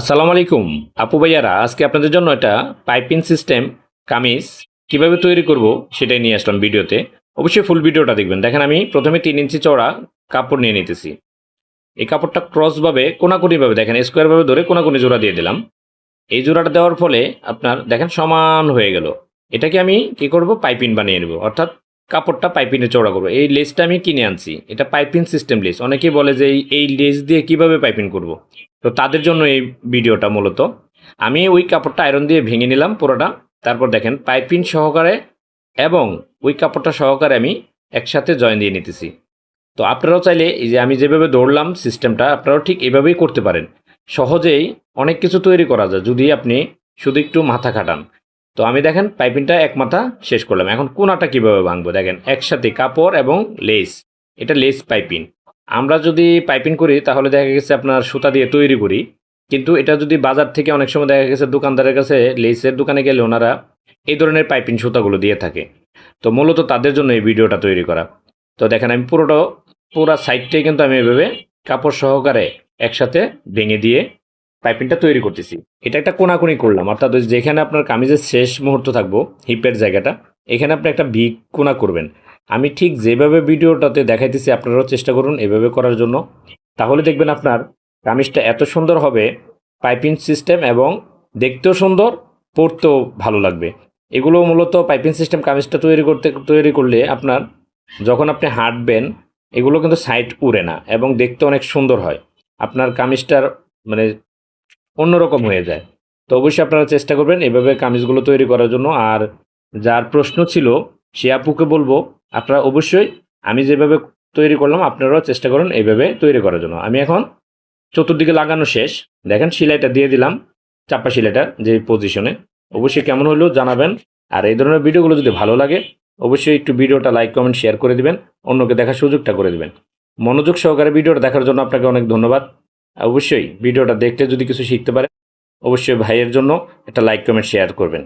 আসসালামু আলাইকুম আপু ভাইয়ারা, আজকে আপনাদের জন্য একটা পাইপিং সিস্টেম কামিজ কিভাবে তৈরি করব সেটাই নিয়ে আসলাম ভিডিওতে। অবশ্যই ফুল ভিডিওটা দেখবেন। দেখেন, আমি প্রথমে 3 ইঞ্চি চওড়া কাপড় নিয়ে নিতেছি। এই কাপড়টা ক্রসভাবে কোনাকুনিভাবে দেখেন স্কোয়ারভাবে ধরে কোনাকুনি জোড়া দিয়ে দিলাম। এই জোড়াটা দেওয়ার ফলে আপনার দেখেন সমান হয়ে গেল। এটাকে আমি কি করব, পাইপিং বানিয়ে নেব, অর্থাৎ কাপড়টা পাইপিংয়ে চওড়া করবো। এই লেসটা আমি কিনে আনছি, এটা পাইপিং সিস্টেম লেস। অনেকেই বলে যে এই লেস দিয়ে কিভাবে পাইপিং করব। তো তাদের জন্য এই ভিডিওটা মূলত। আমি ওই কাপড়টা আয়রন দিয়ে ভেঙে নিলাম পুরোটা। তারপর দেখেন পাইপিং সহকারে এবং ওই কাপড়টা সহকারে আমি একসাথে জয়েন দিয়ে নিতেছি। তো আপনারাও চাইলে এই যে আমি যেভাবে দৌড়লাম সিস্টেমটা, আপনারাও ঠিক এভাবেই করতে পারেন। সহজেই অনেক কিছু তৈরি করা যায় যদি আপনি শুধু একটু মাথা খাটান। তো আমি দেখেন পাইপিংটা এক মাথা শেষ করলাম। এখন কোনাটা কিভাবে ভাঙবো দেখেন, একসাথে কাপড় এবং লেস। এটা লেস পাইপিং। আমরা যদি পাইপিং করি তাহলে দেখা গেছে আপনার সুতা দিয়ে তৈরি করি, কিন্তু এটা যদি বাজার থেকে অনেক সময় দেখা গেছে দোকানদারের কাছে, লেসের দোকানে গেলে ওনারা এই ধরনের পাইপিং সুতাগুলো দিয়ে থাকে। তো মূলত তাদের জন্য এই ভিডিওটা তৈরি করা। তো দেখেন আমি পুরা সাইডটাই কিন্তু আমি এভাবে কাপড় সহকারে একসাথে ভেঙে দিয়ে পাইপিংটা তৈরি করতেছি। এটা একটা কোনাকুনি করলাম, অর্থাৎ ওই যেখানে আপনার কামিজের শেষ মুহূর্ত থাকবো, হিপের জায়গাটা, এখানে আপনি একটা ভি কোনা করবেন। আমি ঠিক যেভাবে ভিডিওটাতে দেখাইতেছি আপনারাও চেষ্টা করুন এভাবে করার জন্য। তাহলে দেখবেন আপনার কামিজটা এত সুন্দর হবে, পাইপিং সিস্টেম, এবং দেখতেও সুন্দর, পরতেও ভালো লাগবে। এগুলো মূলত পাইপিং সিস্টেম কামিজটা তৈরি করলে আপনার যখন আপনি হাঁটবেন এগুলো কিন্তু সাইড উড়ে না এবং দেখতে অনেক সুন্দর হয়। আপনার কামিজটার মানে অন্যরকম হয়ে যায়। তো অবশ্যই আপনারা চেষ্টা করবেন এভাবে কামিজগুলো তৈরি করার জন্য। আর যার প্রশ্ন ছিল সে আপুকে বলবো, আপনারা অবশ্যই আমি যেভাবে তৈরি করলাম আপনারাও চেষ্টা করুন এইভাবে তৈরি করার জন্য। আমি এখন চতুর্দিকে লাগানো শেষ, দেখেন সেলাইটা দিয়ে দিলাম, চাপা সেলাইটা যে পজিশনে। অবশ্যই কেমন হলো জানাবেন। আর এই ধরনের ভিডিওগুলো যদি ভালো লাগে অবশ্যই একটু ভিডিওটা লাইক কমেন্ট শেয়ার করে দিবেন, অন্যকে দেখার সুযোগটা করে দিবেন। মনোযোগ সহকারে ভিডিওটা দেখার জন্য আপনাকে অনেক ধন্যবাদ। অবশ্যই ভিডিওটা দেখতে যদি কিছু শিখতে পারেন অবশ্যই ভাইয়ের জন্য একটা লাইক কমেন্ট শেয়ার করবেন।